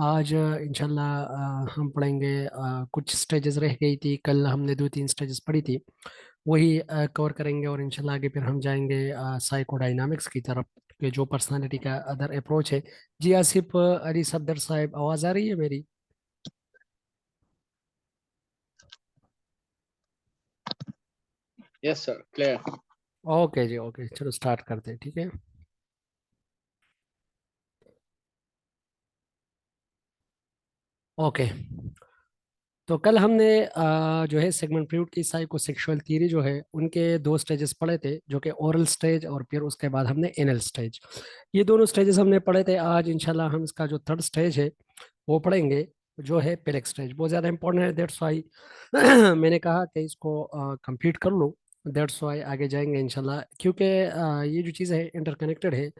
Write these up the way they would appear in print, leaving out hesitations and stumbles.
आज इंशाल्लाह हम पढ़ेंगे। कुछ स्टेजेस रह गई थी, कल हमने दो तीन स्टेजेस पढ़ी थी, वही कवर करेंगे। और इंशाल्लाह आगे फिर हम जाएंगे साइकोडायनामिक्स की तरफ, कि जो पर्सनालिटी का अदर अप्रोच है। जी आसिफ अली सफदर साहब, आवाज़ आ रही है मेरी? Yes sir, clear. ओके जी, ओके, चलो स्टार्ट करते हैं, ठीक है। ओके, तो कल हमने जो है सेगमेंट फ्रूट की साइकोसेक्सुअल थ्योरी जो है उनके दो स्टेजेस पढ़े थे, जो कि ओरल स्टेज और फिर उसके बाद हमने एनल स्टेज। ये दोनों स्टेजेस हमने पढ़े थे। आज इंशाल्लाह हम इसका जो थर्ड स्टेज है वो पढ़ेंगे, जो है पेलेक स्टेज। बहुत ज़्यादा इंपॉर्टेंट है, दैट्स वाई मैंने कहा कि इसको कंप्लीट कर लो। दैट्स वाई आगे जाएंगे इंशाल्लाह, क्योंकि ये जो चीज़ें हैं इंटरकनेक्टेड है।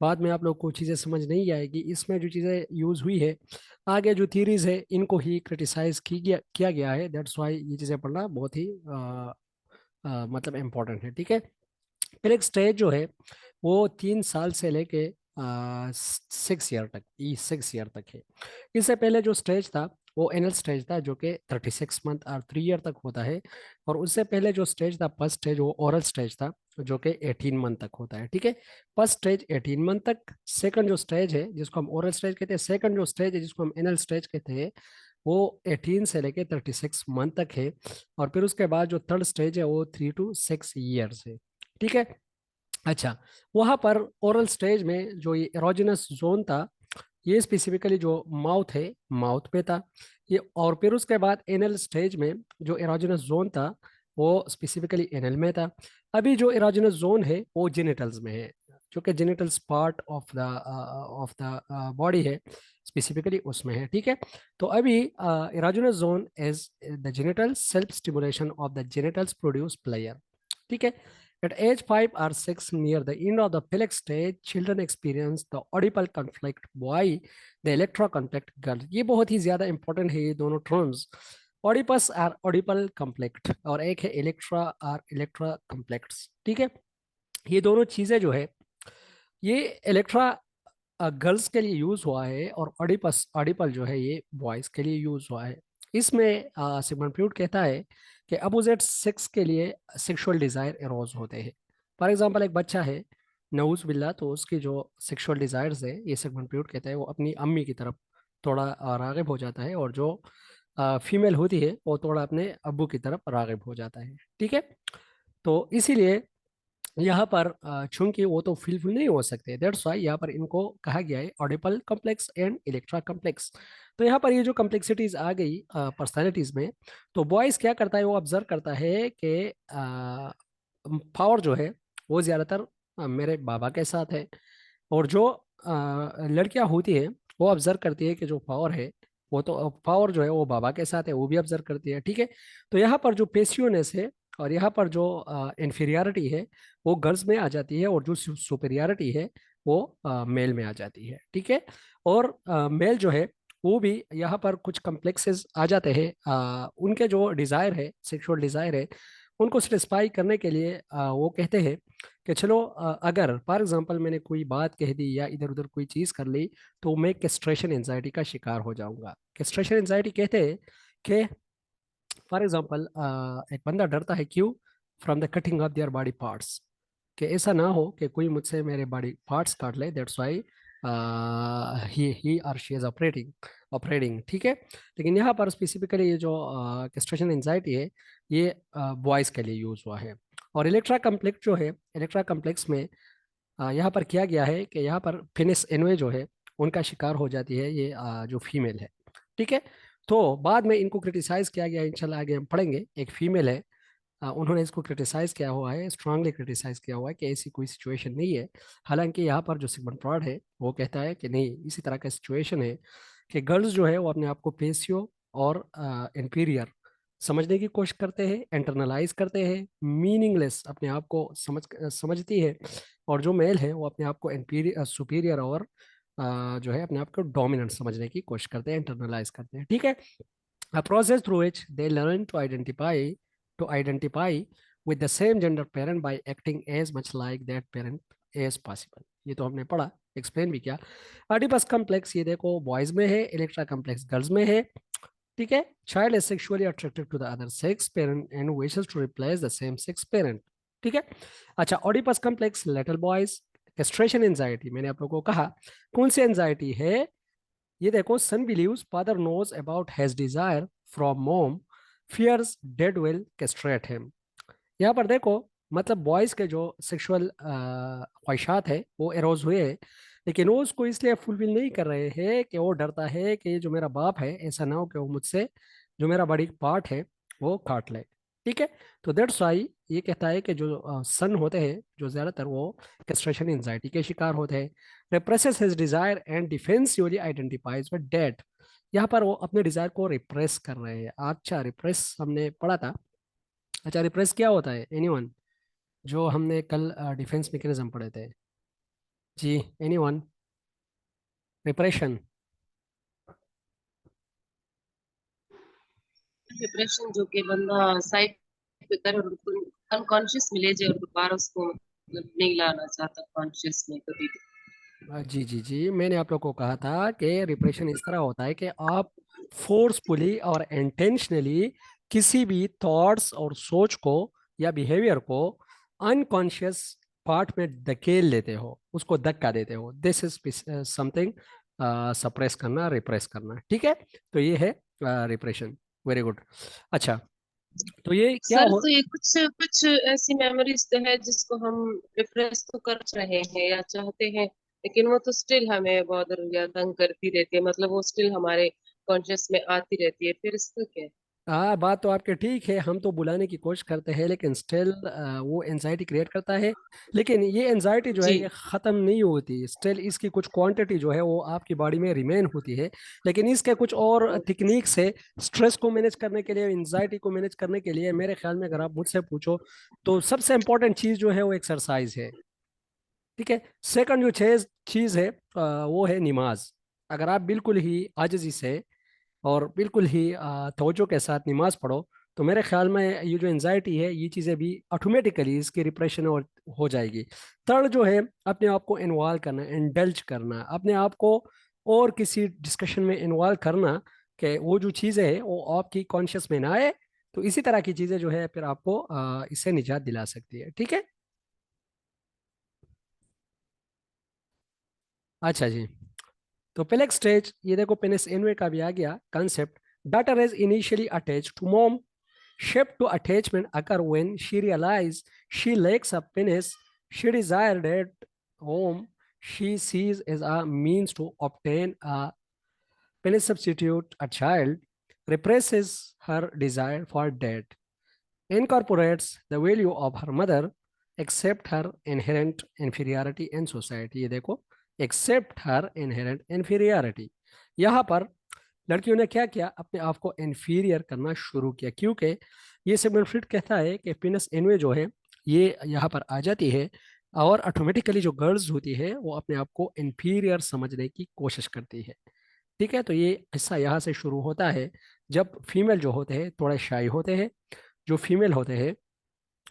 बाद में आप लोग को चीज़ें समझ नहीं आएगी, इसमें जो चीज़ें यूज़ हुई है आगे जो थीरीज है इनको ही क्रिटिसाइज किया गया है। दैट्स वाई ये चीज़ें पढ़ना बहुत ही मतलब इम्पोर्टेंट है, ठीक है। फिर एक स्टेज जो है वो 3 साल से लेके 6 ईयर तक, ई 6 ईयर तक है। इससे पहले जो स्टेज था वो एनल स्टेज था, जो कि 36 मंथ और 3 ईयर तक होता है। और उससे पहले जो स्टेज था, फर्स्ट स्टेज, वो ओरल स्टेज था, जो कि 18 मंथ तक होता है, ठीक है। फर्स्ट स्टेज 18 मंथ तक। सेकंड जो स्टेज है जिसको हम ओरल स्टेज कहते हैं, सेकंड जो स्टेज है जिसको हम एनल स्टेज कहते हैं, वो 18 से लेके 36 मंथ तक है। और फिर उसके बाद जो थर्ड स्टेज है वो 3 to 6 ईयर्स है, ठीक है। अच्छा, वहां पर ओरल स्टेज में जो ये एरोजेनस जोन था, ये स्पेसिफिकली जो माउथ है, माउथ पे था ये। और फिर उसके बाद एनल स्टेज में जो एरोजेनस जोन था वो स्पेसिफिकली एनल में था। अभी जो एरोजेनस जोन है वो जेनिटल्स में है, जो कि genitals part of the body है, स्पेसिफिकली उसमें है, ठीक है। तो अभी erogenous zone is the genital self stimulation of the genitals produce player, ठीक है। At age 5 or 6, near the end of the phallic stage, children experience the oedipal conflict. Why? The electroconflict girl. ये बहुत ही ज्यादा important है ये दोनों terms. Oedipus और ऑडिपल कम्प्लेक्ट, और एक है इलेक्ट्रा और इलेक्ट्रा कम्प्लेक्ट्स, ठीक है। ये दोनों चीजें जो है, ये इलेक्ट्रा गर्ल्स के लिए यूज हुआ है, और ऑडिपस ऑडिपल जो है ये बॉयज के लिए यूज हुआ है। इसमें सिगमंड फ्रॉइड कहता है कि अपोजिट सेक्स के लिए सेक्सुअल डिजायर एरोज होते हैं। फॉर एग्जांपल, एक बच्चा है, नऊज बिल्ला, तो उसकी जो सेक्सुअल डिजायर्स है, ये सिगमंड फ्रॉइड कहता है, वो अपनी अम्मी की तरफ थोड़ा रागिब हो जाता है, और जो फीमेल होती है वो थोड़ा अपने अब्बू की तरफ रागिब हो जाता है, ठीक है। तो इसीलिए यहाँ पर चूंकि वो तो फिलफिल नहीं हो सकते, दैट्स वाई यहाँ पर इनको कहा गया है ऑडिपल कॉम्प्लेक्स एंड इलेक्ट्रा कॉम्प्लेक्स। तो यहाँ पर ये जो कॉम्प्लेक्सिटीज आ गई पर्सनालिटीज में, तो बॉयज क्या करता है, वो ऑब्जर्व करता है कि पावर जो है वो ज्यादातर मेरे बाबा के साथ है। और जो लड़कियां होती हैं वो ऑब्जर्व करती है कि जो पावर है, वो तो पावर जो है वो बाबा के साथ है, वो भी ऑब्जर्व करती है, ठीक है। तो यहाँ पर जो पेशियोनेस है और यहाँ पर जो इन्फीरियरिटी है वो गर्ल्स में आ जाती है, और जो सुपेरियरिटी है वो मेल में आ जाती है, ठीक है। और मेल जो है वो भी यहाँ पर कुछ कम्प्लेक्सेस आ जाते हैं। उनके जो डिज़ायर है, सेक्सुअल डिज़ायर है, उनको सेटिस्फाई करने के लिए वो कहते हैं कि चलो, अगर फॉर एग्जांपल मैंने कोई बात कह दी या इधर उधर कोई चीज़ कर ली, तो मैं कैस्ट्रेशन एंजाइटी का शिकार हो जाऊंगा। कैस्ट्रेशन एंजाइटी कहते हैं कि फॉर एग्जांपल एक बंदा डरता है, क्यों? From the cutting of their body parts, कि ऐसा ना हो कि कोई मुझसे मेरे बॉडी पार्ट्स काट ले, दैट्स वाई ही और शी इज ऑपरेटिंग, ठीक है। लेकिन यहाँ पर स्पेसिफिकली ये जो कैस्ट्रेशन एंजाइटी है, ये बॉयज के लिए यूज हुआ है। और इलेक्ट्रा कम्प्लेक्स जो है, इलेक्ट्रा कम्प्लेक्स में यहाँ पर किया गया है कि यहाँ पर फिनिस एनवे जो है उनका शिकार हो जाती है ये जो फीमेल है, ठीक है। तो बाद में इनको क्रिटिसाइज किया गया, इंशाल्लाह आगे हम पढ़ेंगे। एक फीमेल है, उन्होंने इसको क्रिटिसाइज किया हुआ है, स्ट्रांगली क्रिटिसाइज किया हुआ है कि ऐसी कोई सिचुएशन नहीं है। हालांकि यहाँ पर जो सिगमंड फ्रॉइड है वो कहता है कि नहीं, इसी तरह का सिचुएशन है कि गर्ल्स जो है वो अपने आप को पेशियो और इंपीरियर समझने की कोशिश करते हैं, इंटरनलाइज करते हैं, मीनिंगलेस अपने आप को समझती है। और जो मेल है वो अपने आप को इंपीरियर सुपीरियर और जो है अपने आप को डोमिनेंट समझने की कोशिश करते हैं, इंटरनलाइज करते हैं, ठीक है। A process through which they learn to identify with the same gender parent by acting as much like that parent as possible। ये तो हमने पढ़ा, एक्सप्लेन भी किया। अडिपस कम्प्लेक्स ये देखो बॉयज में है, इलेक्ट्रा कम्प्लेक्स गर्ल्स में है, ठीक है। Child is sexually attracted to the other sex parent and wishes to replace the same sex parent, ठीक है। अच्छा, Oedipus complex little boys. Castration anxiety, मैंने आप लोगों को कहा कौन सी एंजाइटी है, ये देखो son believes father knows about his desire from mom, fears dad will castrate him. यहाँ पर देखो मतलब बॉयज के जो सेक्सुअल ख्वाहिशात है वो एरोज हुए हैं, लेकिन वो उसको इसलिए फुलफिल नहीं कर रहे हैं कि वो डरता है कि जो मेरा बाप है ऐसा ना हो कि वो मुझसे जो मेरा बड़ी पार्ट है वो काट ले, ठीक है। तो दैट्स वाई ये कहता है कि जो सन होते हैं जो ज्यादातर वो कैस्ट्रेशन एंजाइटी के शिकार होते हैं। represses his desire and defensively identifies with dead। यहाँ पर वो अपने डिजायर को रिप्रेस कर रहे हैं। अच्छा, रिप्रेस हमने पढ़ा था। अच्छा, रिप्रेस क्या होता है एनीवन, जो हमने कल डिफेंस मैकेनिज्म पढ़े थे जी, एनीवन, रिप्रेशन। डिप्रेशन जो कि बंदा साइड पे करे और उनको अनकॉन्शियस में ले जाए और दोबारा उसको मतलब नहीं लाना चाहता कॉन्शियस में कभी भी। जी जी जी, मैंने आप लोग को कहा था कि रिप्रेशन इस तरह होता है कि आप फोर्सफुली और इंटेंशनली किसी भी थॉट्स और सोच को या बिहेवियर को अनकॉन्शियस पार्ट में धकेल लेते हो, उसको धक्का देते हो। दिस इज समथिंग सप्रेस करना, रिप्रेस करना, ठीक है। तो ये है रिप्रेशन। Very good. अच्छा, तो ये क्या सर हो। तो ये कुछ कुछ ऐसी मेमोरीज तो है जिसको हम रिप्रेस तो कर रहे हैं या चाहते हैं, लेकिन वो तो स्टिल हमें बॉदर या तंग करती रहती है, मतलब वो स्टिल हमारे कॉन्शियस में आती रहती है, फिर इसका क्या है? हाँ, बात तो आपकी ठीक है, हम तो बुलाने की कोशिश करते हैं लेकिन स्टिल वो एनजाइटी क्रिएट करता है। लेकिन ये एनजाइटी जो है जी। ये ख़त्म नहीं होती, स्टिल इसकी कुछ क्वांटिटी जो है वो आपकी बॉडी में रिमेन होती है। लेकिन इसके कुछ और टेक्निक्स है स्ट्रेस को मैनेज करने के लिए, एनजाइटी को मैनेज करने के लिए। मेरे ख्याल में अगर आप मुझसे पूछो तो सबसे इंपॉर्टेंट चीज़ जो है वो एक्सरसाइज है, ठीक है। सेकंड जो चीज़ है वो है नमाज। अगर आप बिल्कुल ही आजिज़ी से और बिल्कुल ही तवज्जो के साथ नमाज पढ़ो तो मेरे ख्याल में ये जो एनजाइटी है ये चीज़ें भी ऑटोमेटिकली इसकी रिप्रेशन और हो जाएगी। थर्ड जो है अपने आप को इन्वॉल्व करना, इंडल्ज करना, अपने आप को और किसी डिस्कशन में इन्वॉल्व करना कि वो जो चीज़ें हैं वो आपकी कॉन्शियस में ना आए। तो इसी तरह की चीज़ें जो है फिर आपको इससे निजात दिला सकती है, ठीक है। अच्छा जी, तो पहले स्टेज ये देखो पेनिस इनवे का भी आ गया concept. Daughter is initially attach to mom. Shift to attachment occur when she realizes she lacks a penis she desired at home. She sees as a means to obtain a penis substitute. A child represses her desire for that, incorporates the value of her mother, accept her inherent inferiority in society। ये देखो, accept her inherent inferiority। यहाँ पर लड़कियों ने क्या किया, अपने आप को इन्फीरियर करना शुरू किया, क्योंकि ये सिगमंड फ्रीड कहता है कि पीनस इनवे जो है ये यहाँ पर आ जाती है और ऑटोमेटिकली जो गर्ल्स होती है वो अपने आप को इन्फीरियर समझने की कोशिश करती है, ठीक है। तो ये हिस्सा यहाँ से शुरू होता है जब फीमेल जो होते हैं थोड़े शाई होते हैं। जो फीमेल होते हैं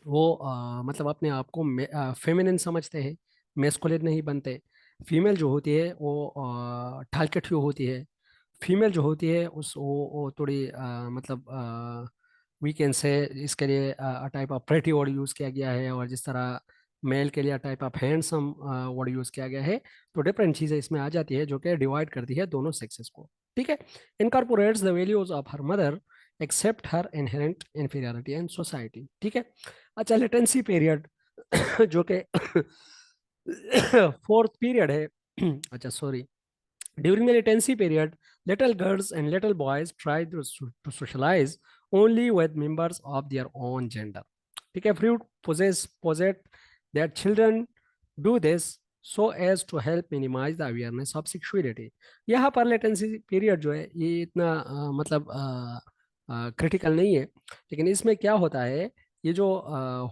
वो मतलब अपने आप को फेमिनिन समझते हैं, मेस्कुलिन नहीं बनते। फीमेल जो होती है वो ठालकठी होती है। फीमेल जो होती है वो थोड़ी मतलब वीकेंड से इसके लिए type of pretty word use किया गया है, और जिस तरह मेल के लिए type of handsome word use किया गया है। तो डिफरेंट चीज़ें इसमें आ जाती है जो कि डिवाइड करती है दोनों सेक्सेस को, ठीक है। Incorporates the values of her mother accept her inherent inferiority in society, ठीक है। अच्छा, लेटेंसी पीरियड जो कि फोर्थ पीरियड है। अच्छा sorry, during the latency period, little girls and little boys try to socialize only with members of their own gender. ठीक है, Freud posit that children do this so as to help minimize the awareness of sexuality। यहाँ पर latency period जो है ये इतना मतलब critical नहीं है, लेकिन इसमें क्या होता है ये जो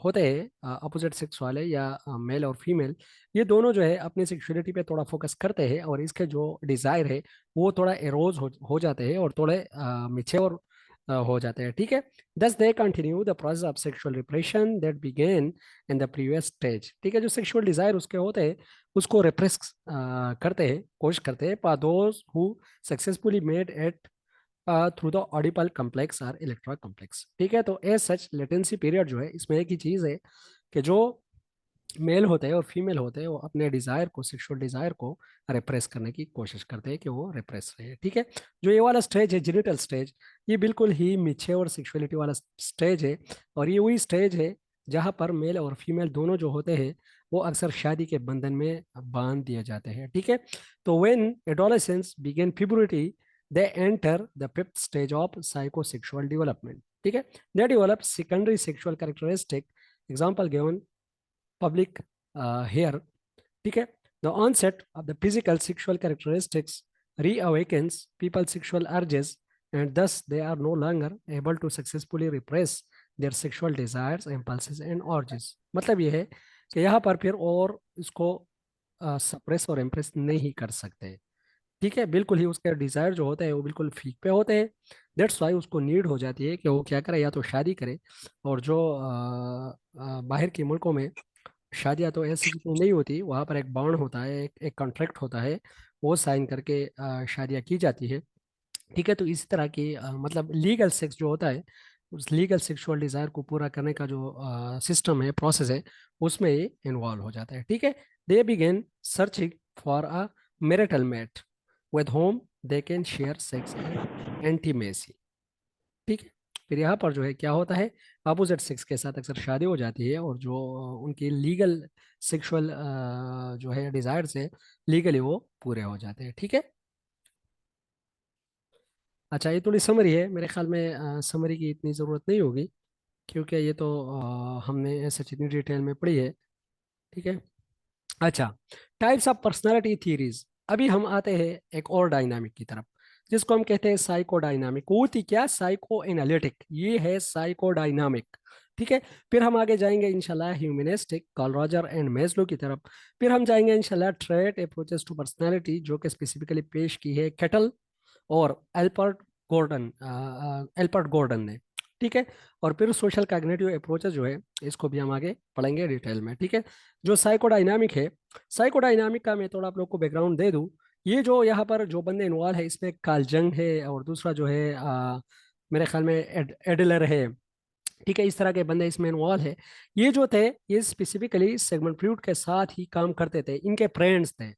होते हैं अपोजिट सेक्स वाले या मेल और फीमेल, ये दोनों जो है अपनी सेक्सुअलिटी पे थोड़ा फोकस करते हैं और इसके जो डिजायर है वो थोड़ा एरोज हो जाते हैं और थोड़े मिच्योर हो जाते हैं, ठीक है। Thus they continue the process of sexual repression that begin in the previous stage, ठीक है। जो सेक्सुअल डिजायर उसके होते हैं उसको रिप्रेस करते हैं, कोशिश करते हैं, पर those who successfully made it through the oedipal complex और इलेक्ट्रॉन कम्प्लेक्स, ठीक है। तो एज सच लेटेंसी पीरियड जो है इसमें एक ही चीज है कि जो मेल होते हैं और फीमेल होते हैं वो अपने डिजायर को, सेक्सुअल डिजायर को रिप्रेस करने की कोशिश करते हैं कि वो रिप्रेस रहे, ठीक है। जो ये वाला स्टेज है जेनिटल स्टेज, ये बिल्कुल ही मिच्योर सेक्सुअलिटी वाला स्टेज है और ये वही स्टेज है जहाँ पर मेल और फीमेल दोनों जो होते हैं वो अक्सर शादी के बंधन में बांध दिए जाते हैं, ठीक है। तो when adolescence begin puberty they enter the fifth stage of psychosexual development, ठीक है। They develop secondary sexual characteristic, example given public here, ठीक है। The onset of the physical sexual characteristics reawakens people's sexual urges and thus they are no longer able to successfully repress their sexual desires, impulses and urges। मतलब ये है कि यहाँ पर फिर और इसको सप्रेस और इम्प्रेस नहीं कर सकते, ठीक है। बिल्कुल ही उसके डिजायर जो होते हैं वो बिल्कुल फीक पे होते हैं। दैट्स वाई उसको नीड हो जाती है कि वो क्या करे, या तो शादी करे, और जो बाहर के मुल्कों में शादियां तो ऐसी कितनी नहीं होती, वहां पर एक बॉन्ड होता है, एक कॉन्ट्रैक्ट होता है, वो साइन करके शादियां की जाती है, ठीक है। तो इसी तरह की मतलब लीगल सेक्स जो होता है, उस लीगल सेक्सुअल डिजायर को पूरा करने का जो सिस्टम है, प्रोसेस है, उसमें ये इन्वॉल्व हो जाता है, ठीक है। They begin searching for a marital mate with whom they can share sex and intimacy, ठीक है। फिर यहाँ पर जो है क्या होता है, अपोजिट सेक्स के साथ अक्सर शादी हो जाती है और जो उनकी लीगल सेक्सुअल जो है डिजायर्स है लीगली वो पूरे हो जाते हैं, ठीक है। अच्छा, ये थोड़ी समरी है, मेरे ख्याल में समरी की इतनी ज़रूरत नहीं होगी क्योंकि ये तो हमने ऐसे इतनी डिटेल में पढ़ी है, ठीक है। अच्छा, टाइप्स ऑफ पर्सनालिटी थीरीज। अभी हम आते हैं एक और डायनामिक की तरफ जिसको हम कहते हैं साइको डायनामिक। वो थी क्या, साइको एनालिटिक, ये है साइको डायनामिक, ठीक है। फिर हम आगे जाएंगे इंशाल्लाह humanistic, Carl Roger and Maslow की तरफ। फिर हम जाएंगे इंशाल्लाह ट्रेट अप्रोचेस टू पर्सनालिटी जो कि स्पेसिफिकली पेश की है केटल और एल्पर्ट गॉर्डन ने, ठीक है। और फिर सोशल कॉग्निटिव अप्रोचेस जो है इसको भी हम आगे पढ़ेंगे डिटेल में, ठीक है। जो साइकोडायनामिक है, साइकोडायनामिक का मैं थोड़ा आप लोग को बैकग्राउंड दे दूं। ये जो यहाँ पर जो बंदे इन्वॉल्व है इसमें कार्ल जंग है और दूसरा जो है मेरे ख्याल में एडलर है, ठीक है। इस तरह के बंदे इसमें इन्वॉल्व है। ये जो थे ये स्पेसिफिकली सिगमंड फ्रूड के साथ ही काम करते थे, इनके फ्रेंड्स थे,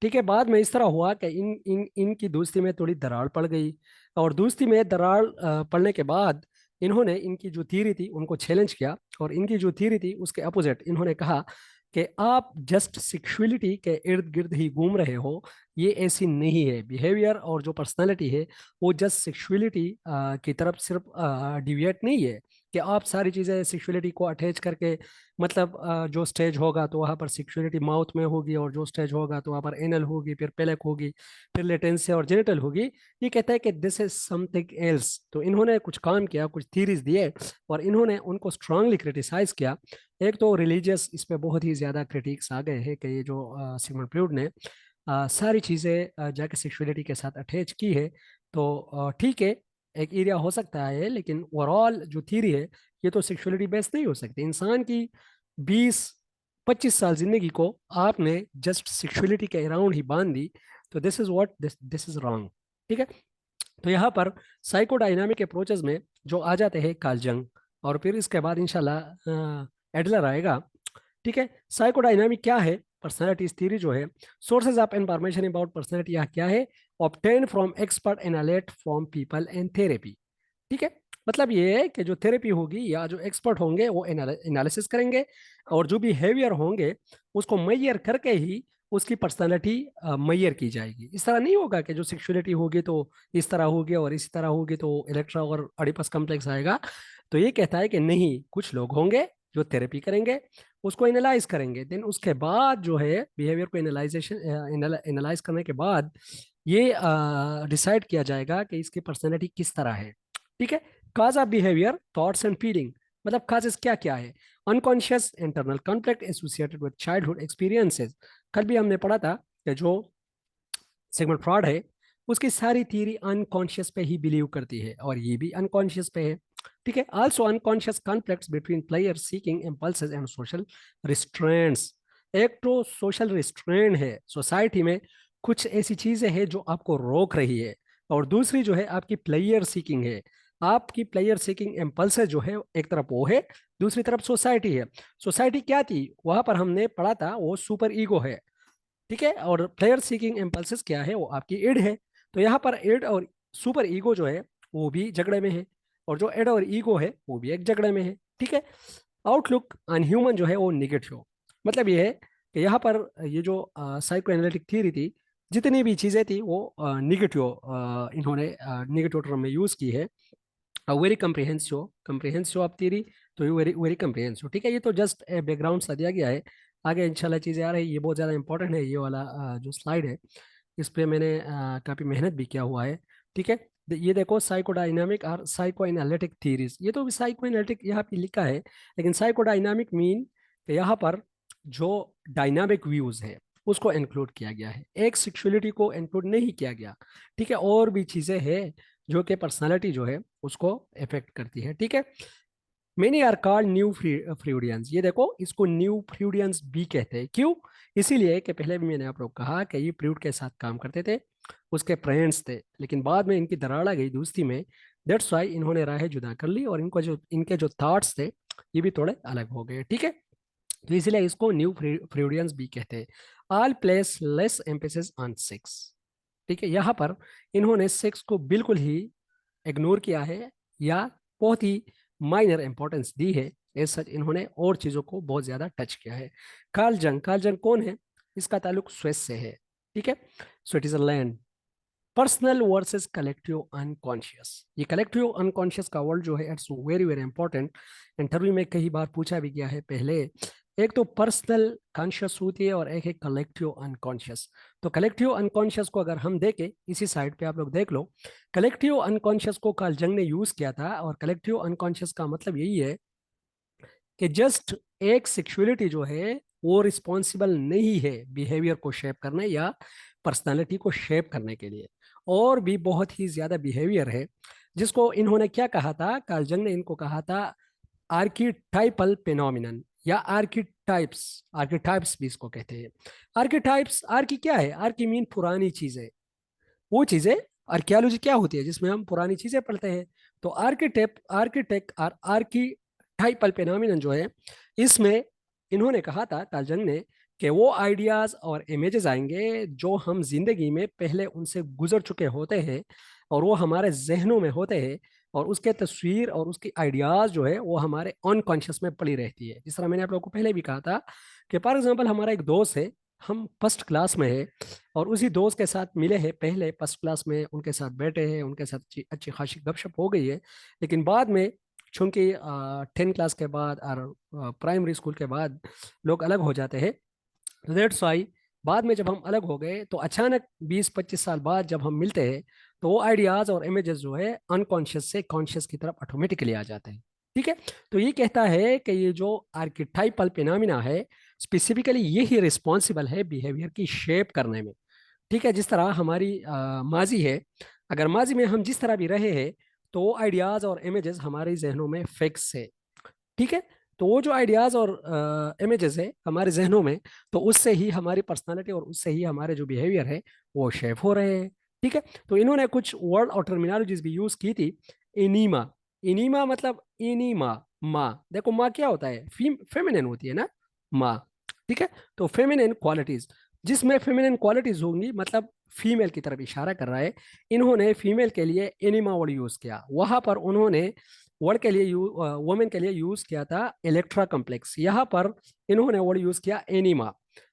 ठीक है। बाद में इस तरह हुआ कि इन इन इनकी दोस्ती में थोड़ी दरार पड़ गई और दोस्ती में दरार पड़ने के बाद इन्होंने इनकी जो थीरी थी उनको चैलेंज किया और इनकी जो थीरी थी उसके अपोजिट इन्होंने कहा कि आप जस्ट सेक्सुअलिटी के इर्द गिर्द ही घूम रहे हो, ये ऐसी नहीं है। बिहेवियर और जो पर्सनालिटी है वो जस्ट सेक्सुअलिटी की तरफ सिर्फ डिविएट नहीं है कि आप सारी चीज़ें सेक्सुअलिटी को अटैच करके, मतलब जो स्टेज होगा तो वहाँ पर सेक्सुअलिटी माउथ में होगी और जो स्टेज होगा तो वहाँ पर एनल होगी, फिर पेलक होगी, फिर लेटेंसी और जेनिटल होगी। ये कहता है कि दिस इज समथिंग एल्स। तो इन्होंने कुछ काम किया, कुछ थीरीज दिए और इन्होंने उनको स्ट्रांगली क्रिटिसाइज किया। एक तो रिलीजियस इस पे बहुत ही ज़्यादा क्रिटिक्स आ गए हैं कि ये जो सिगमंड फ्रॉइड ने सारी चीज़ें जाके सेक्सुअलिटी के साथ अटैच की है। तो ठीक है, एक एरिया हो सकता है, लेकिन ओवरऑल जो थीरी है ये तो सेक्सुअलिटी बेस्ड नहीं हो सकती। इंसान की 20-25 साल जिंदगी को आपने जस्ट सेक्सुअलिटी के अराउंड ही बांध दी, तो this is what this is wrong, ठीक है। तो यहाँ पर साइकोडायनामिक अप्रोचेस में जो आ जाते हैं कार्ल जंग और फिर इसके बाद इंशाल्लाह एडलर आएगा, ठीक है। साइकोडायनामिक क्या है, पर्सनालिटी थ्योरी जो है, sources of information about personality यहाँ क्या है, obtain from expert analyte from people and therapy, ठीक है। मतलब ये है कि जो थेरेपी होगी या जो एक्सपर्ट होंगे वो एनालिसिस करेंगे और जो बिहेवियर होंगे उसको मैयर करके ही उसकी पर्सनालिटी मैयर की जाएगी। इस तरह नहीं होगा कि जो सेक्सुअलिटी होगी तो इस तरह होगी और इसी तरह होगी तो इलेक्ट्रा और अडिपस कम्प्लेक्स आएगा। तो ये कहता है कि नहीं, कुछ लोग होंगे जो थेरेपी करेंगे, उसको एनालाइज करेंगे, देन उसके बाद जो है बिहेवियर को एनालाइज करने के बाद ये डिसाइड किया जाएगा कि इसकी पर्सनैलिटी किस तरह है, ठीक है। Cause of behaviour, thoughts and feeling. मतलब काजेस क्या क्या है? Unconscious internal conflict associated with childhood experiences. कल भी हमने पढ़ा था कि जो सिगमंड फ्रॉड है उसकी सारी थियरी अनकॉन्शियस पे ही बिलीव करती है, और ये भी अनकॉन्शियस पे है। ठीक है, also unconscious conflicts between player seeking impulses and social restraints. एक तो सोशल रिस्ट्रेंट है, सोसाइटी में कुछ ऐसी चीजें हैं जो आपको रोक रही है, और दूसरी जो है आपकी प्लेयर सीकिंग है। आपकी प्लेयर सीकिंग इम्पल्सेस जो है एक तरफ वो है, दूसरी तरफ सोसाइटी है। सोसाइटी क्या थी वहां पर हमने पढ़ा था, वो सुपर ईगो है। ठीक है, और प्लेयर सीकिंग इम्पल्सिस क्या है, वो आपकी इड है। तो यहाँ पर इड और सुपर ईगो जो है वो भी झगड़े में है, और जो इड और ईगो है वो भी एक झगड़े में है। ठीक है, आउटलुक ऑन ह्यूमन जो है वो निगेटिव। मतलब ये है कि यहाँ पर ये जो साइको एनालिटिक थ्योरी थी, जितनी भी चीजें थी वो निगेटिव, इन्होंने निगेटिव टर्म में यूज की है। Very comprehensive of theory. तो ये वेरी वेरी कंप्रिहेंसिव। ठीक है, ये तो जस्ट बैकग्राउंड सा दिया गया है। आगे इंशाल्लाह चीज़ें आ रही है, ये बहुत ज़्यादा इंपॉर्टेंट है। ये वाला जो स्लाइड है इस पे मैंने काफ़ी मेहनत भी किया हुआ है। ठीक है, ये देखो साइकोडायनामिक और साइको एनालिटिक थीरीज, ये तो साइको एनालिटिक यहाँ पे लिखा है, लेकिन साइकोडायनामिक मीन कि यहाँ पर जो डायनामिक व्यूज है उसको इंक्लूड किया गया है, एक सेक्सुअलिटी को इंक्लूड नहीं किया गया। ठीक है, और भी चीज़ें हैं जो कि पर्सनालिटी जो है उसको इफेक्ट करती है। ठीक है, मेनी आर कॉल्ड न्यू फ्लूइडियंस। ये देखो, इसको न्यू फ्लूइडियंस भी कहते हैं। क्यों? इसीलिए कि पहले भी मैंने आप लोग कहा कि ये फ्लूइड के साथ काम करते थे, उसके फ्रेंड्स थे, लेकिन बाद में इनकी दरार आ गई दोस्ती में। दैट्स वाई इन्होंने राहें जुदा कर ली, और इनके जो थॉट्स थे ये भी थोड़े अलग हो गए। ठीक है, तो इसीलिए इसको न्यू फ्लूइडियंस भी कहते हैं। All place less emphasis on sex. ठीक है, यहाँ पर इन्होंने सेक्स को बिल्कुल ही इग्नोर किया है, या बहुत ही माइनर इंपॉर्टेंस दी है। एज सच इन्होंने और चीज़ों को बहुत ज़्यादा टच किया है। कार्ल जंग कौन है? इसका ताल्लुक स्विस से है। ठीक है, Switzerland. Personal versus collective unconscious. ये कलेक्टिव अनकॉन्शियस का वर्ड जो है it's very very important. Interview में कई बार पूछा भी गया है पहले। एक तो पर्सनल कॉन्शियस होती है और एक है कलेक्टिव अनकॉन्शियस। तो कलेक्टिव अनकॉन्शियस को अगर हम देखें, इसी साइड पे आप लोग देख लो, कलेक्टिव अनकॉन्शियस को कार्ल जंग ने यूज किया था, और कलेक्टिव अनकॉन्शियस का मतलब यही है कि जस्ट एक सेक्सुअलिटी जो है वो रिस्पॉन्सिबल नहीं है बिहेवियर को शेप करने या पर्सनालिटी को शेप करने के लिए। और भी बहुत ही ज्यादा बिहेवियर है, जिसको इन्होंने क्या कहा था, कार्ल जंग ने इनको कहा था आर्किटाइपल फिनोमिनन, या आर्किटाइप्स। आर्किटाइप्स भी इसको कहते हैं। आर्किटाइप्स, आर्की क्या है? आर्की मीन पुरानी चीजें, वो चीजें। आर्कियोलॉजी क्या होती है? जिसमें हम पुरानी चीजें पढ़ते हैं। तो आर्किटेक्ट और आर्किटाइपल फिनोमिनन जो है, इसमें इन्होंने कहा था ताजंग ने कि वो आइडियाज और इमेजेस आएंगे जो हम जिंदगी में पहले उनसे गुजर चुके होते हैं, और वो हमारे जहनों में होते हैं, और उसके तस्वीर और उसकी आइडियाज जो है वो हमारे अनकॉन्शियस में पड़ी रहती है। जिस तरह मैंने आप लोगों को पहले भी कहा था कि फॉर एग्जाम्पल हमारा एक दोस्त है, हम फर्स्ट क्लास में है, और उसी दोस्त के साथ मिले हैं पहले फर्स्ट क्लास में, उनके साथ बैठे हैं, उनके साथ अच्छी अच्छी खासी गपशप हो गई है। लेकिन बाद में चूंकि 10 क्लास के बाद और प्राइमरी स्कूल के बाद लोग अलग हो जाते हैं, तो दैट्स वाई बाद में जब हम अलग हो गए तो अचानक 20-25 साल बाद जब हम मिलते हैं, तो वो आइडियाज और इमेजेस जो है अनकॉन्शियस से कॉन्शियस की तरफ ऑटोमेटिकली आ जाते हैं। ठीक है, तो ये कहता है कि ये जो आर्किटाइपल फिनोमिना है, स्पेसिफिकली यही रिस्पॉन्सिबल है बिहेवियर की शेप करने में। ठीक है, जिस तरह हमारी माजी है, अगर माजी में हम जिस तरह भी रहे हैं, तो वो आइडियाज और इमेजेस हमारे जहनों में फिक्स है। ठीक है, तो वो जो आइडियाज और इमेजेस है हमारे जहनों में, तो उससे ही हमारी पर्सनालिटी और उससे ही हमारे जो बिहेवियर है वो शेप हो रहे हैं। ठीक है, तो इन्होंने कुछ वर्ड और टर्मिनोलॉजीज भी यूज की थी। इनीमा। इनीमा मतलब इनीमा, माँ। देखो माँ क्या होता है? फेमिनिन होती है ना, माँ। ठीक है, तो फेमिनिन क्वालिटीज, जिसमें फेमिनिन क्वालिटीज होंगी मतलब फीमेल की तरफ इशारा कर रहा है। इन्होंने फीमेल के लिए एनिमा वर्ड यूज किया, वहां पर उन्होंने वर्ड के लिए वुमेन के लिए यूज किया था इलेक्ट्रा कम्प्लेक्स, यहाँ पर इन्होंने वर्ड यूज किया एनिमा।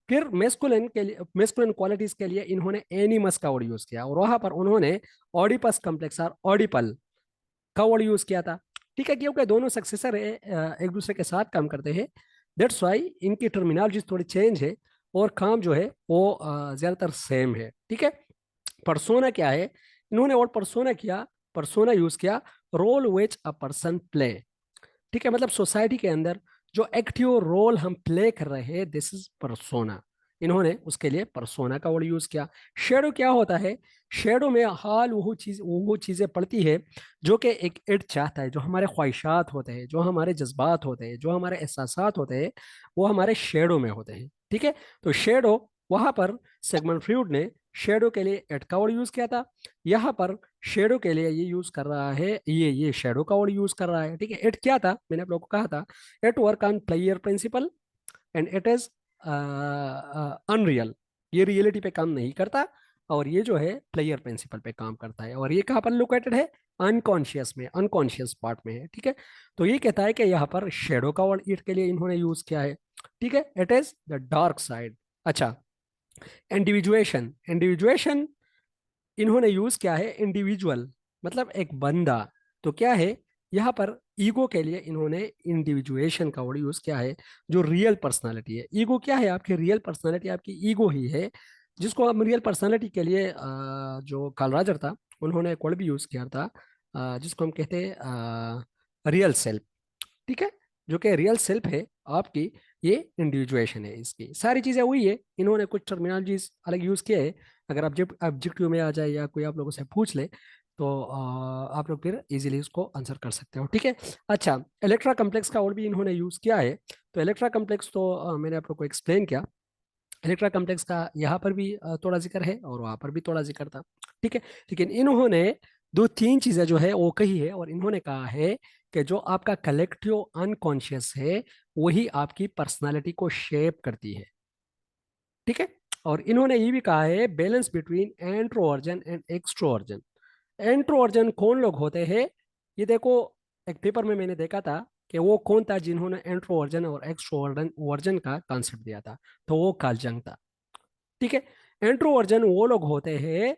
फिर मेस्कुलिन के लिए, मेस्कुलिन क्वालिटीज के लिए इन्होंने एनिमस का वर्ड यूज किया, और वहां पर उन्होंने ऑडिपस कम्प्लेक्स और ऑडिपल का वर्ड यूज किया था। ठीक है, क्योंकि दोनों सक्सेसर है, एक दूसरे के साथ काम करते हैं। दैट्स वाई इनकी टर्मिनोलॉजी थोड़ी चेंज है, और काम जो है वो ज्यादातर सेम है। ठीक है, परसोना क्या है? इन्होंने वर्ड परसोना किया, परसोना यूज किया, role which a person play. ठीक है, मतलब सोसाइटी के अंदर जो एक्टिव रोल हम प्ले कर रहे हैं, दिस इज परसोना। इन्होंने उसके लिए परसोना का वर्ड यूज किया। शेडो क्या होता है? शेडो में हाल वो चीजें पड़ती है जो कि एक इड चाहता है, जो हमारे ख्वाहिशात होते हैं, जो हमारे जज्बात होते हैं, जो हमारे एहसासात होते हैं, वो हमारे शेडो में होते हैं। ठीक है, तो शेडो वहां पर सिगमंड फ्रॉयड ने शेडो के लिए इट का वर्ड यूज किया था। यहाँ पर शेडो के लिए ये यूज कर रहा है, ये शेडो का वर्ड यूज कर रहा है। ठीक है, इट क्या था, मैंने आप लोगों को कहा था, it work on player principle and it is unreal. ये रियलिटी पे काम नहीं करता, और ये जो है प्लेयर प्रिंसिपल पे काम करता है। और ये कहाँ पर लोकेटेड है? अनकॉन्शियस में, अनकॉन्शियस पार्ट में है। ठीक है, तो ये कहता है कि यहाँ पर शेडो का वर्ड इट के लिए इन्होंने यूज किया है। ठीक है, it is the dark side. अच्छा, इंडिविजुएशन, इंडिविजुएशन इन्होंने यूज किया है इंडिविजुअल, मतलब एक बंदा। तो क्या है यहाँ पर? ईगो के लिए इन्होंने इंडिविजुएशन का वर्ड यूज किया है, जो रियल पर्सनालिटी है। ईगो क्या है? आपकी रियल पर्सनालिटी आपकी ईगो ही है, जिसको हम रियल पर्सनालिटी के लिए जो कार्ल रॉजर था, उन्होंने एक वर्ड भी यूज किया था, जिसको हम कहते हैं रियल सेल्फ। ठीक है, जो कि रियल सेल्फ है आपकी, ये इंडिविजुएशन है। इसकी सारी चीजें हुई है, इन्होंने कुछ टर्मिनोलॉजीज अलग यूज किए हैं। अगर ऑब्जेक्टिव में आ जाए या कोई आप लोगों से पूछ ले, तो आप लोग फिर इजीली उसको आंसर कर सकते हो। ठीक है, अच्छा, इलेक्ट्रा कम्प्लेक्स का और भी इन्होंने यूज किया है। तो इलेक्ट्रा कम्प्लेक्स तो मैंने आप लोग को एक्सप्लेन किया। इलेक्ट्रा कम्प्लेक्स का यहाँ पर भी थोड़ा जिक्र है और वहाँ पर भी थोड़ा जिक्र था। ठीक है, लेकिन इन्होंने दो तीन चीजें जो है वो कही है, और इन्होंने कहा है कि जो आपका कलेक्टिव अनकॉन्शियस है, वही आपकी पर्सनालिटी को शेप करती है। ठीक है, और इन्होंने ये भी कहा है बैलेंस बिटवीन एंट्रोवर्जन एंड एक्सट्रोवर्जन। एंट्रोवर्जन कौन लोग होते हैं? ये देखो, एक पेपर में मैंने देखा था कि वो कौन था जिन्होंने एंट्रोवर्जन और एक्सट्रोवर्जन वर्जन का कॉन्सेप्ट दिया था, तो वो कार्ल जंग था। ठीक है, एंट्रोवर्जन वो लोग होते हैं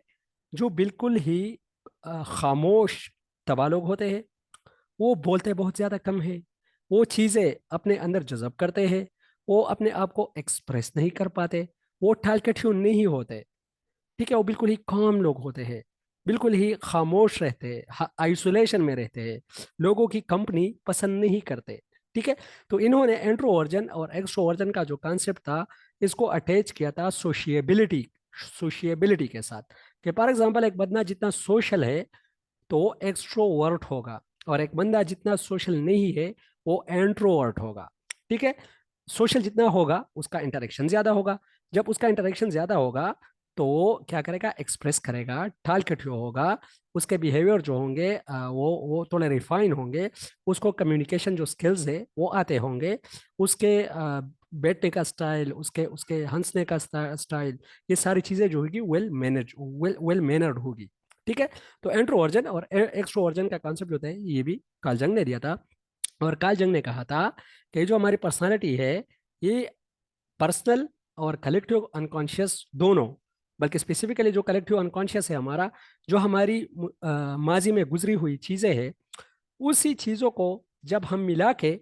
जो बिल्कुल ही खामोश तबा लोग होते हैं। वो बोलते बहुत ज्यादा कम है, वो चीजें अपने अंदर जज़ब करते हैं, वो अपने आप को एक्सप्रेस नहीं कर पाते, वो टालकट्यू नहीं होते। ठीक है, वो बिल्कुल ही काम लोग होते हैं, बिल्कुल ही खामोश रहते हैं, आइसोलेशन में रहते हैं, लोगों की कंपनी पसंद नहीं करते। ठीक है, तो इन्होंने एंट्रोवर्जन और एक्सट्रोवर्जन का जो कॉन्सेप्ट था, इसको अटैच किया था सोशिएबिलिटी, सोशिएबिलिटी के साथ। कि फॉर एग्जांपल, एक बंदा जितना सोशल है तो वो एक्सट्रोवर्ट होगा, और एक बंदा जितना सोशल नहीं है वो एंट्रोवर्ट होगा। ठीक है, सोशल जितना होगा उसका इंटरेक्शन ज्यादा होगा। जब उसका इंटरेक्शन ज्यादा होगा तो वो क्या करेगा? एक्सप्रेस करेगा, टाल कठियो होगा। उसके बिहेवियर जो होंगे वो थोड़े रिफाइन होंगे। उसको कम्युनिकेशन जो स्किल्स है वो आते होंगे। उसके बैठने का स्टाइल, उसके उसके हंसने का स्टाइल, ये सारी चीजें जो होगी वेल मैनर्ड होगी। ठीक है, तो एंट्रोवर्जन और एक्सट्रोवर्जन का कॉन्सेप्ट जो होता है, ये भी कार्ल जंग ने दिया था। और कार्ल जंग ने कहा था कि जो हमारी पर्सनालिटी है, ये पर्सनल और कलेक्टिव अनकॉन्शियस दोनों, बल्कि स्पेसिफिकली जो कलेक्टिव अनकॉन्शियस है हमारा, जो हमारी माजी में गुजरी हुई चीजें हैं, उसी चीजों को जब हम मिला के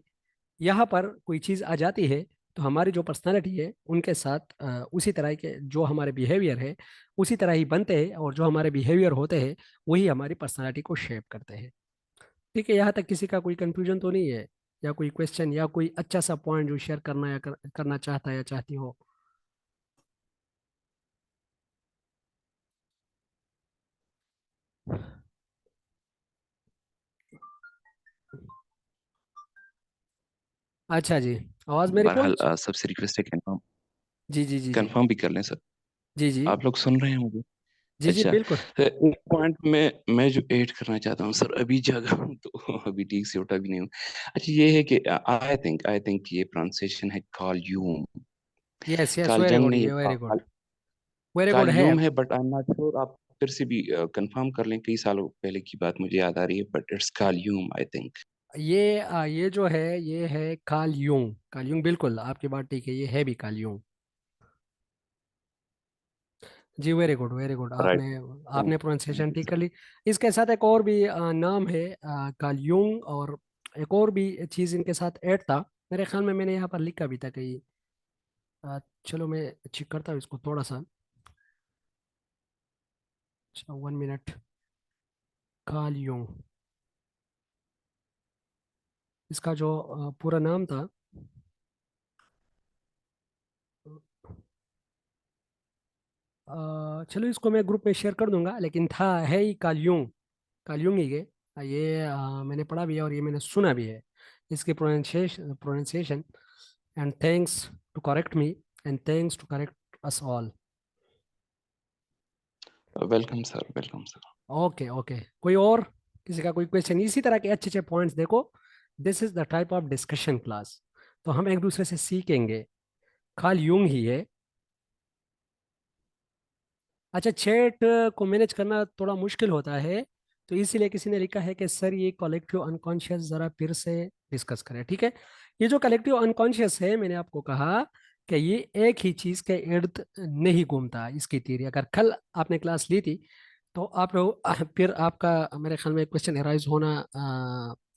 यहाँ पर कोई चीज आ जाती है, तो हमारी जो पर्सनालिटी है उनके साथ उसी तरह के जो हमारे बिहेवियर है उसी तरह ही बनते हैं, और जो हमारे बिहेवियर होते हैं वही हमारी पर्सनालिटी को शेप करते हैं। ठीक है, यहाँ तक किसी का कोई कंफ्यूजन तो नहीं है, या कोई क्वेश्चन या कोई अच्छा सा पॉइंट जो शेयर करना या करना चाहता है या चाहती हो? अच्छा जी, आवाज मेरी बहरहाल पहुंच। सबसे रिक्वेस्ट है कंफर्म जी जी जी जी। कंफर्म भी कर लें सर। जी जी। आप लोग सुन रहे हैं मुझे? जी जी अच्छा, बिल्कुल। तो एक पॉइंट मैं जो ऐड करना चाहता हूँ सर, अभी जागा हूँ तो अभी ठीक से उठा भी नहीं हूँ। अच्छा, ये है कि आई थिंक ये प्रोनाउंसिएशन है कॉल यूम। यस यस, काल वेरी जंग गुड, नहीं, ये वेरी गुड, वेरी गुड काल है। यूम है, but I am not sure. आप फिर से भी कंफर्म कर लें, कई सालों पहले की बात मुझे याद आ रही है, बट इट्स काल यूम आई थिंक। ये जो है ये है कार्ल यूंग। कार्ल यूंग, बिल्कुल आपकी बात ठीक है, ये है भी कार्ल यूंग। जी, very good very good, right. आपने थैंक आपने थैंक प्रोनाउंसिएशन यू ठीक कर सर। ली। इसके साथ एक और भी नाम है, कार्ल यूंग, और एक और भी चीज़ इनके साथ ऐड था। मेरे ख्याल में मैंने यहाँ पर लिखा भी था कहीं। चलो मैं चेक करता हूँ इसको थोड़ा सा। अच्छा, 1 मिनट। कार्ल यूंग, इसका जो पूरा नाम था, चलो इसको मैं ग्रुप में शेयर कर दूंगा, लेकिन था है ही कालयूंग, कालयूंग ही है ये। मैंने पढ़ा भी है और ये मैंने सुना भी है इसकी pronunciation. And thanks to correct me, and thanks to correct us all. Welcome sir, welcome sir. Okay okay, कोई और किसी का कोई क्वेश्चन? इसी तरह के अच्छे अच्छे पॉइंट्स देखो, this is the type of discussion class. तो हम एक दूसरे से सीखेंगे। खाल यूंग ही है। अच्छा, चैट को मैनेज करना थोड़ा मुश्किल होता है, तो इसीलिए किसी ने लिखा है कि सर ये कलेक्टिव अनकॉन्शियस जरा फिर से डिस्कस करें। ठीक है, ये जो कलेक्टिव अनकॉन्शियस है, मैंने आपको कहा कि ये एक ही चीज के इर्द नहीं घूमता। इसकी थ्योरी अगर कल आपने क्लास ली थी तो आप लोग फिर आपका मेरे ख्याल में क्वेश्चन एराइज होना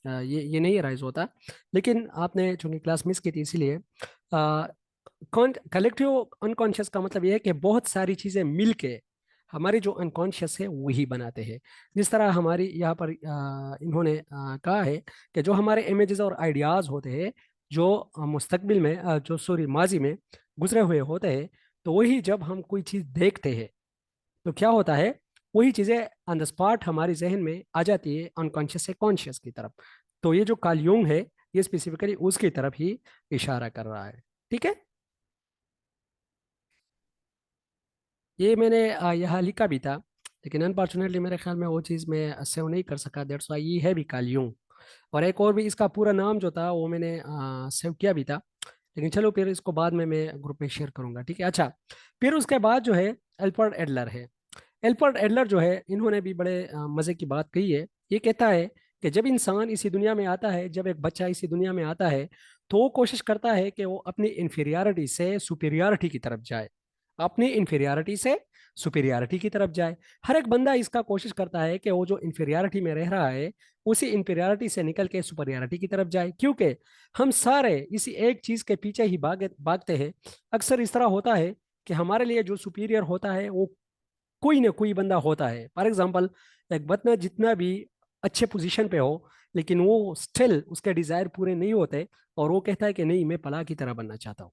ये नहीं एराइज होता। लेकिन आपने चूंकि क्लास मिस की थी, इसीलिए कलेक्टिव अनकॉन्शियस का मतलब ये है कि बहुत सारी चीजें मिलके हमारी जो अनकॉन्शियस है वही बनाते हैं। जिस तरह हमारी यहाँ पर इन्होंने कहा है कि जो हमारे इमेजेस और आइडियाज होते हैं, जो मुस्तकबिल में जो सॉरी माजी में गुजरे हुए होते हैं, तो वही जब हम कोई चीज़ देखते हैं तो क्या होता है, वही चीज़ें ऑन द स्पॉट हमारी जहन में आ जाती है, अनकॉन्शियस से कॉन्शियस की तरफ। तो ये जो कार्ल यूंग है, ये स्पेसिफिकली उसकी तरफ ही इशारा कर रहा है। ठीक है, ये मैंने यहाँ लिखा भी था, लेकिन अनफॉर्चुनेटली मेरे ख्याल में वो चीज़ मैं सेव नहीं कर सका, दैट्स वाई ये है भी कालियों। और एक और भी इसका पूरा नाम जो था वो मैंने सेव किया भी था, लेकिन चलो फिर इसको बाद में मैं ग्रुप में शेयर करूंगा। ठीक है, अच्छा, फिर उसके बाद जो है एल्बर्ट एडलर है। एल्बर्ट एडलर जो है, इन्होंने भी बड़े मज़े की बात कही है। ये कहता है कि जब इंसान इसी दुनिया में आता है, जब एक बच्चा इसी दुनिया में आता है, तो वो कोशिश करता है कि वो अपनी इंफीरियरिटी से सुपीरियरिटी की तरफ जाए, अपनी इंफीरियरिटी से सुपीरियरिटी की तरफ जाए। हर एक बंदा इसका कोशिश करता है कि वो जो इंफीरियरिटी में रह रहा है, उसी इंफीरियरिटी से निकल के सुपीरियरिटी की तरफ जाए, क्योंकि हम सारे इसी एक चीज़ के पीछे ही भागते हैं। अक्सर इस तरह होता है कि हमारे लिए जो सुपीरियर होता है वो कोई ना कोई बंदा होता है। फॉर एग्जाम्पल, एक बंदा जितना भी अच्छे पोजीशन पे हो, लेकिन वो स्टिल उसके डिजायर पूरे नहीं होते, और वो कहता है कि नहीं, मैं फलां की तरह बनना चाहता हूँ।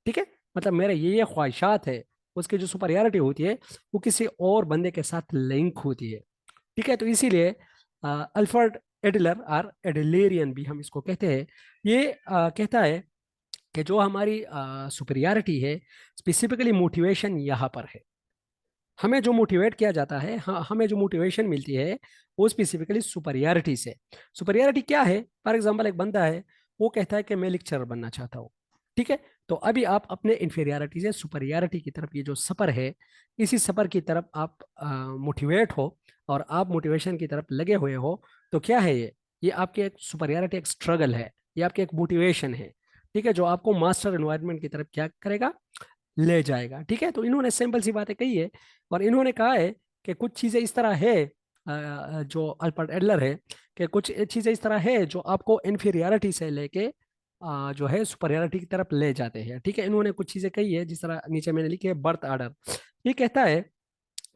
ठीक है, मतलब मेरे ये ख्वाहिशात है, उसकी जो सुपरियरिटी होती है वो किसी और बंदे के साथ लिंक होती है। ठीक है, तो इसीलिए अल्फ्रेड एडलर और एडलेरियन भी हम इसको कहते हैं। ये कहता है कि जो हमारी सुपरियरिटी है, स्पेसिफिकली मोटिवेशन यहाँ पर है। हमें जो मोटिवेट किया जाता है, हमें जो मोटिवेशन मिलती है, वो स्पेसिफिकली सुपरियरिटी से। सुपरियरिटी क्या है? फॉर एग्जांपल, एक बंदा है, वो कहता है कि मैं लेक्चरर बनना चाहता हूँ। ठीक है, तो अभी आप अपने इंफीरियरिटी से सुपरियरिटी की तरफ, ये जो सफ़र है, इसी सफ़र की तरफ आप मोटिवेट हो, और आप मोटिवेशन की तरफ लगे हुए हो, तो क्या है ये आपकी एक सुपरियरिटी, एक स्ट्रगल है, ये आपकी एक मोटिवेशन है। ठीक है, जो आपको मास्टर एनवायरनमेंट की तरफ क्या करेगा, ले जाएगा। ठीक है, तो इन्होंने सिंपल सी बातें कही है, और इन्होंने कहा है कि कुछ चीजें इस तरह है, जो अल्बर्ट एडलर है, कि कुछ चीजें इस तरह है जो आपको इन्फीरियरिटी से लेके जो है सुपरियरिटी की तरफ ले जाते हैं। ठीक है, इन्होंने कुछ चीजें कही है, जिस तरह नीचे मैंने लिखी है बर्थ आर्डर। ये कहता है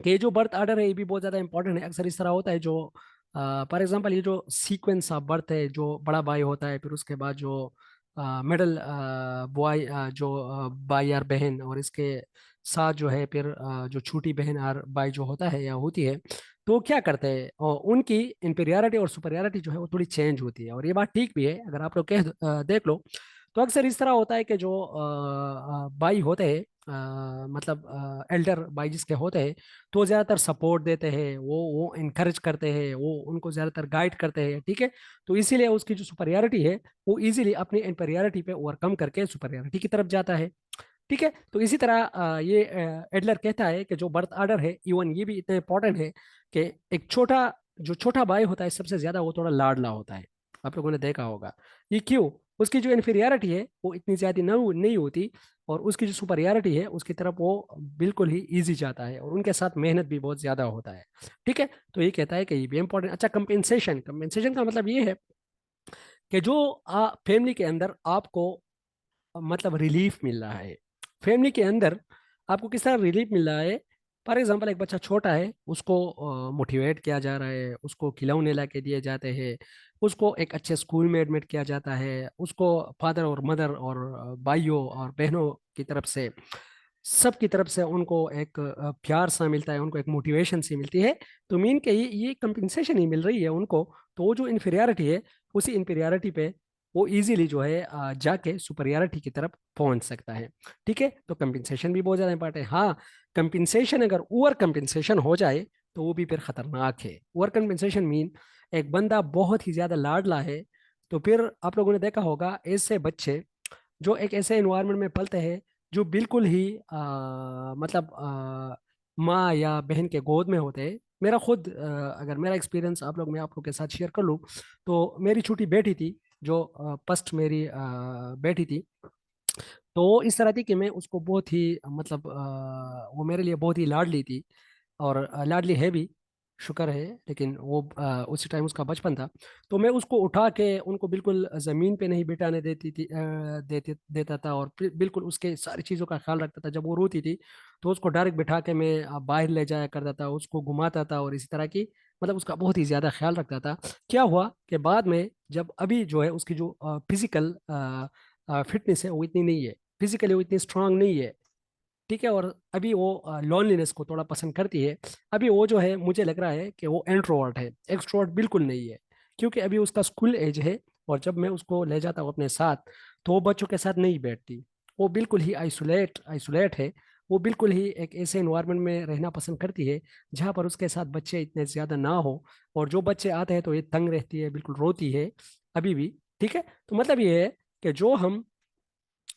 कि ये जो बर्थ आर्डर है, ये भी बहुत ज्यादा इंपॉर्टेंट है। अक्सर इस तरह होता है, जो फॉर एग्जांपल ये जो सीक्वेंस ऑफ बर्थ है, जो बड़ा भाई होता है, फिर उसके बाद जो मिडल बॉय, जो भाई यार बहन, और इसके साथ जो है फिर जो छोटी बहन और भाई जो होता है या होती है, तो वो क्या करते हैं, और उनकी इंपीरियरिटी और सुपरियरिटी जो है वो थोड़ी चेंज होती है। और ये बात ठीक भी है, अगर आप लोग देख लो, तो अक्सर इस तरह होता है कि जो भाई होते हैं, मतलब एल्डर भाई जिसके होते हैं, तो वो ज़्यादातर सपोर्ट देते हैं, वो इनकरेज करते हैं, वो उनको ज़्यादातर गाइड करते हैं। ठीक है, तो इसीलिए उसकी जो सुपरियरिटी है, वो इजीली अपनी इनपेरियरिटी पे ओवरकम करके सुपरियरिटी की तरफ जाता है। ठीक है, तो इसी तरह ये एडलर कहता है कि जो बर्थ ऑर्डर है, इवन ये भी इतना इंपॉर्टेंट है कि एक जो छोटा भाई होता है, सबसे ज्यादा वो थोड़ा लाडला होता है। आप लोगों ने देखा होगा, ये क्यों? उसकी जो इन्फीरियरिटी है वो इतनी ज्यादा नहीं होती, और उसकी जो सुपरियरिटी है उसकी तरफ वो बिल्कुल ही इजी जाता है, और उनके साथ मेहनत भी बहुत ज्यादा होता है। ठीक है, तो ये कहता है कि ये भी इंपॉर्टेंट। अच्छा, कंपेंसेशन, कंपेंसेशन का मतलब ये है कि जो फैमिली के अंदर आपको मतलब रिलीफ मिल रहा है, फैमिली के अंदर आपको किस तरह रिलीफ मिल रहा है। फॉर एग्जाम्पल एक बच्चा छोटा है, उसको मोटिवेट किया जा रहा है, उसको खिलौने ला के दिए जाते हैं, उसको एक अच्छे स्कूल में एडमिट किया जाता है, उसको फादर और मदर और भाइयों और बहनों की तरफ से, सब की तरफ से उनको एक प्यार सा मिलता है, उनको एक मोटिवेशन सी मिलती है। तो मीन के ये कंपनसेशन ही मिल रही है उनको। तो वो जो इन्फीरियरिटी है, उसी इन्फीरियरिटी पे वो इजीली जो है जाके सुपरियरिटी की तरफ पहुंच सकता है। ठीक है, तो कंपनसेशन भी बहुत ज़्यादा इंपॉर्टेंट है। हाँ, कंपनसेशन अगर ओवर कंपनसेशन हो जाए तो वो भी फिर खतरनाक है। ओवर कंपनसेशन मीन एक बंदा बहुत ही ज़्यादा लाडला है, तो फिर आप लोगों ने देखा होगा ऐसे बच्चे जो एक ऐसे एनवायरनमेंट में पलते हैं जो बिल्कुल ही मतलब माँ या बहन के गोद में होते हैं। मेरा खुद अगर मेरा एक्सपीरियंस आप लोग के साथ शेयर कर लूँ, तो मेरी छोटी बेटी थी जो फर्स्ट मेरी बेटी थी। तो इस तरह थी कि मैं उसको बहुत ही मतलब वो मेरे लिए बहुत ही लाडली थी, और लाडली है भी, शुक्र है। लेकिन वो उसी टाइम उसका बचपन था। तो मैं उसको उठा के उनको बिल्कुल ज़मीन पे नहीं बिठाने देती थी, देता था, और बिल्कुल उसके सारी चीज़ों का ख्याल रखता था। जब वो रोती थी तो उसको डायरेक्ट बिठा के मैं बाहर ले जाया करता था, उसको घुमाता था, और इसी तरह की मतलब उसका बहुत ही ज़्यादा ख्याल रखता था। क्या हुआ कि बाद में जब अभी जो है उसकी जो फिजिकल फिटनेस है वो इतनी नहीं है, फिजिकली वो इतनी स्ट्रांग नहीं है। ठीक है, और अभी वो लॉनलीनेस को थोड़ा पसंद करती है। अभी वो जो है मुझे लग रहा है कि वो इंट्रोवर्ट है, एक्सट्रोवर्ट बिल्कुल नहीं है, क्योंकि अभी उसका स्कूल एज है। और जब मैं उसको ले जाता हूँ अपने साथ, तो वो बच्चों के साथ नहीं बैठती, वो बिल्कुल ही आइसोलेट है। वो बिल्कुल ही एक ऐसे इन्वायरमेंट में रहना पसंद करती है जहाँ पर उसके साथ बच्चे इतने ज़्यादा ना हो। और जो बच्चे आते हैं तो ये तंग रहती है, बिल्कुल रोती है अभी भी। ठीक है, तो मतलब ये है कि जो हम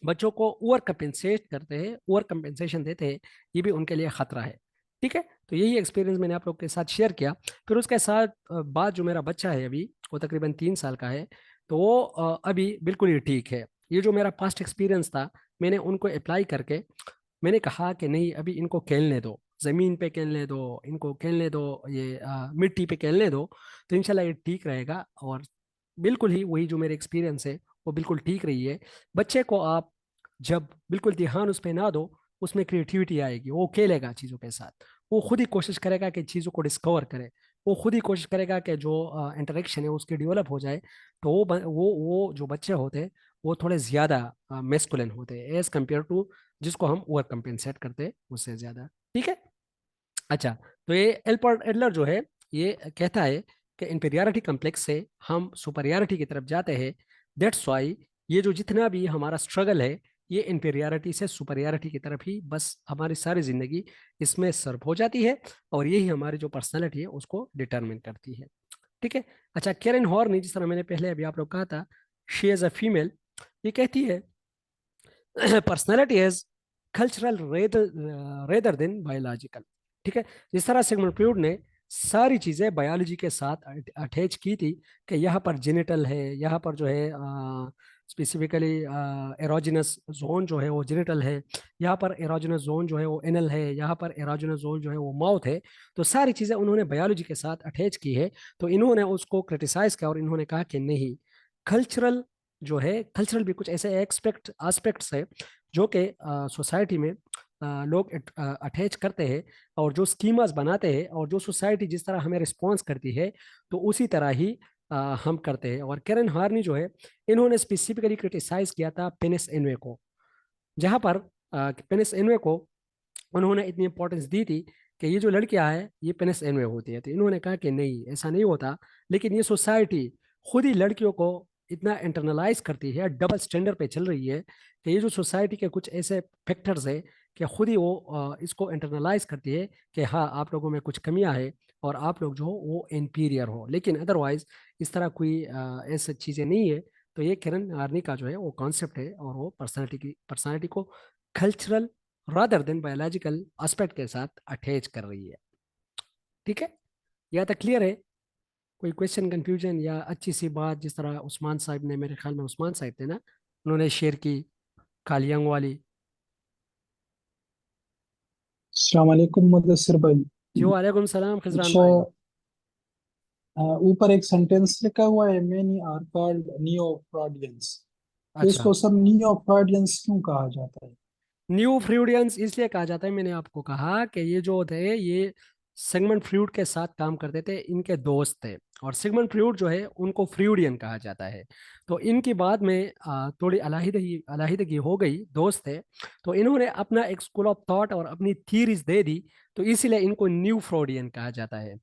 बच्चों को ओवर कंपेंसेट करते हैं, ओवर कंपेंसेशन देते हैं, ये भी उनके लिए खतरा है। ठीक है, तो यही एक्सपीरियंस मैंने आप लोग के साथ शेयर किया। फिर उसके साथ बाद जो मेरा बच्चा है अभी, वो तकरीबन 3 साल का है। तो वो अभी बिल्कुल ही ठीक है। ये जो मेरा पास्ट एक्सपीरियंस था, मैंने उनको अप्लाई करके मैंने कहा कि नहीं, अभी इनको खेलने दो, ज़मीन पे खेलने दो, इनको खेलने दो, ये मिट्टी पे खेलने दो, तो इंशाल्लाह ये ठीक रहेगा। और बिल्कुल ही वही जो मेरे एक्सपीरियंस है वो बिल्कुल ठीक रही है। बच्चे को आप जब बिल्कुल ध्यान उस पर ना दो, उसमें क्रिएटिविटी आएगी, वो खेलेगा चीज़ों के साथ, वो खुद ही कोशिश करेगा कि चीज़ों को डिस्कवर करे, वो खुद ही कोशिश करेगा कि जो इंटरेक्शन है उसकी डेवलप हो जाए। तो वो जो बच्चे होते हैं वो थोड़े ज़्यादा मेस्कुलिन होते हैं एज कम्पेयर टू जिसको हम ओवर कंपेंसेट करते हैं उससे ज़्यादा। ठीक है, अच्छा। तो ये एल्बर्ट एडलर जो है, ये कहता है कि इंफीरियरिटी कम्प्लेक्स से हम सुपरियरिटी की तरफ जाते हैं। दैट्स वाई ये जो जितना भी हमारा स्ट्रगल है, ये इंफीरियरिटी से सुपरियरिटी की तरफ ही बस हमारी सारी जिंदगी इसमें सर्व हो जाती है, और यही हमारी जो पर्सनैलिटी है उसको डिटरमिन करती है। ठीक है, अच्छा। कैरन हॉर्नी, जिस तरह मैंने पहले अभी आप लोग कहा था, शी एज अ फीमेल, ये कहती है personality is cultural rather than biological. ठीक है, जिस तरह सिगमंड फ्रॉइड ने सारी चीजें बायोलॉजी के साथ अटैच की थी कि यहाँ पर जेनिटल है, यहाँ पर जो है स्पेसिफिकली एरोजिनस जोन जो है वो जेनिटल है, यहाँ पर एरोजिनस जोन जो है वो एनल है, यहाँ पर एरोजिनस जोन जो है वो माउथ है। तो सारी चीजें उन्होंने बायोलॉजी के साथ अटैच की है। तो इन्होंने उसको क्रिटिसाइज किया और इन्होंने कहा कि नहीं, कल्चरल जो है, कल्चरल भी कुछ ऐसे एस्पेक्ट्स है जो कि सोसाइटी में लोग अटैच करते हैं, और जो स्कीमास बनाते हैं, और जो सोसाइटी जिस तरह हमें रिस्पॉन्स करती है, तो उसी तरह ही हम करते हैं। और कैरन हार्नी जो है, इन्होंने स्पेसिफिकली क्रिटिसाइज किया था पेनिस एनवे को, जहां पर पेनिस एनवे को उन्होंने इतनी इंपॉर्टेंस दी थी कि ये जो लड़कियां हैं ये पेनिस एनवे होती है। तो इन्होंने कहा कि नहीं, ऐसा नहीं होता। लेकिन ये सोसाइटी खुद ही लड़कियों को इतना इंटरनलाइज करती है, डबल स्टैंडर्ड पे चल रही है, कि ये जो सोसाइटी के कुछ ऐसे फैक्टर्स है कि खुद ही वो इसको इंटरनलाइज करती है कि हाँ, आप लोगों में कुछ कमियां है, और आप लोग जो हो वो इंपीरियर हो। लेकिन अदरवाइज इस तरह कोई ऐसी चीज़ें नहीं है। तो ये किरण आर्नी का जो है वो कॉन्सेप्ट है, और वो पर्सनालिटी को cultural rather than biological aspect के साथ अटैच कर रही है। ठीक है, यह तक क्लियर है? कोई क्वेश्चन, कंफ्यूजन, या अच्छी सी बात, जिस तरह उस्मान साहब ने, मेरे ख्याल में उस्मान साहब थे ना, उन्होंने शेयर की कालियंग वाली। अस्सलाम वालेकुम मुदस्सिर भाई। जी वालेकुम सलाम खिजरान अच्छा, भाई। ऊपर एक सेंटेंस लिखा हुआ है, मेनी आर कॉल्ड नियो फ्रॉडियंस। तो अच्छा, इसको सब नियो फ्रॉडियंस क्यों कहा जाता है? न्यू फ्रूडियंस इसलिए कहा जाता है, मैंने आपको कहा कि ये जो थे ये सिगमंड फ्रूड के साथ काम करते थे, इनके दोस्त थे। और सिगमंड फ्रूड जो है उनको फ्रूडियन कहा जाता है। तो इनकी बाद में थोड़ी अलहदगी अलहदगी हो गई, दोस्त थे तो इन्होंने अपना एक स्कूल ऑफ थॉट और अपनी थीरीज दे दी, तो इसीलिए इनको न्यू फ्रोडियन कहा जाता है।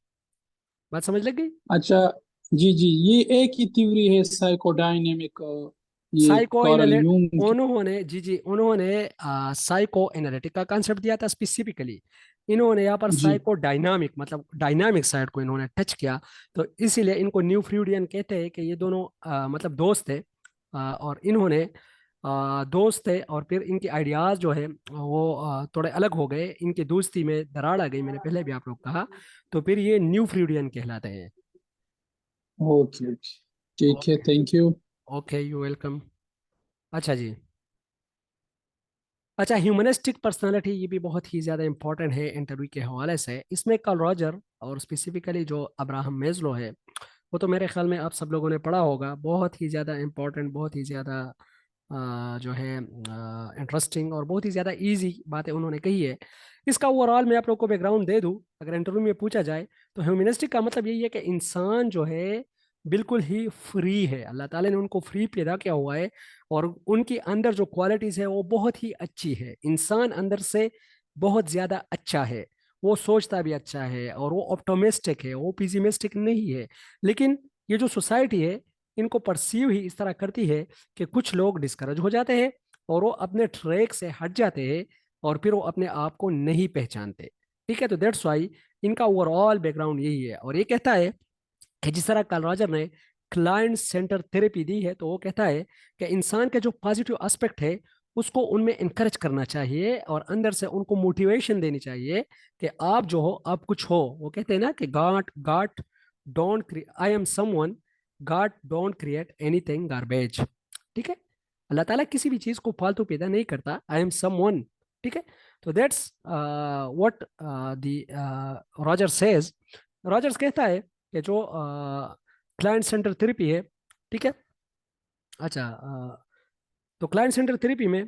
बात समझ लग गई? अच्छा, जी जी, ये एक ही थ्योरी है साइकोडायनेमिक, ये साइको कार्ल एनालिट यूंग की। उन्होंने जी जी उन्होंने साइको एनालिटिक का कंसेप्ट दिया था स्पेसिफिकली। इन्होंने यहाँ पर जी। साइको डायनामिक मतलब डायनामिक साइड को इन्होंने टच किया, तो इसीलिए इनको न्यू फ्रूडियन कहते हैं कि ये दोनों मतलब दोस्त थे। और इन्होंने दोस्त थे और फिर इनकी आइडियाज जो है वो थोड़े अलग हो गए, इनकी दोस्ती में दरार आ गई, मैंने पहले भी आप लोग कहा। तो फिर ये न्यू फ्रूडियन कहलाते हैं। ओके ओके, ठीक है, okay. Thank you. Okay, you welcome. अच्छा जी। अच्छा, ह्यूमनिस्टिक पर्सनालिटी ये भी बहुत ही ज़्यादा इंपॉर्टेंट है इंटरव्यू के हवाले से। इसमें कार्ल रॉजर और स्पेसिफिकली जो अब्राहम मेजलो है, वो तो मेरे ख्याल में आप सब लोगों ने पढ़ा होगा। बहुत ही ज़्यादा इंपॉर्टेंट, बहुत ही ज़्यादा जो है इंटरेस्टिंग और बहुत ही ज़्यादा इजी बातें उन्होंने कही है। इसका ओवरऑल मैं आप लोग को बैकग्राउंड दे दूं, अगर इंटरव्यू में पूछा जाए तो ह्यूमनिस्टिक का मतलब यही है कि इंसान जो है बिल्कुल ही फ्री है, अल्लाह ताला ने उनको फ्री पैदा किया हुआ है और उनके अंदर जो क्वालिटीज़ है वो बहुत ही अच्छी है। इंसान अंदर से बहुत ज़्यादा अच्छा है, वो सोचता भी अच्छा है और वो ऑप्टोमिस्टिक है, वो पिसिमिस्टिक नहीं है। लेकिन ये जो सोसाइटी है इनको परसीव ही इस तरह करती है कि कुछ लोग डिस्करेज हो जाते हैं और वो अपने ट्रैक से हट जाते हैं और फिर वो अपने आप को नहीं पहचानते। ठीक है, तो दैट्स वाई इनका ओवरऑल बैकग्राउंड यही है। और ये कहता है कि जिस तरह कार्ल रॉजर ने क्लाइंट सेंटर थेरेपी दी है, तो वो कहता है कि इंसान के जो पॉजिटिव एस्पेक्ट है उसको उनमें इंकरेज करना चाहिए और अंदर से उनको मोटिवेशन देनी चाहिए कि आप जो हो आप कुछ हो। वो कहते हैं ना कि God God don't I am someone, God don't create anything garbage. ठीक है, अल्लाह ताला किसी भी चीज को फालतू पैदा नहीं करता, आई एम समवन। ठीक है, तो that's what the Roger says. Rogers कहता है कि जो क्लाइंट सेंटर थेरेपी है, ठीक है। अच्छा, तो क्लाइंट सेंटर थेरेपी में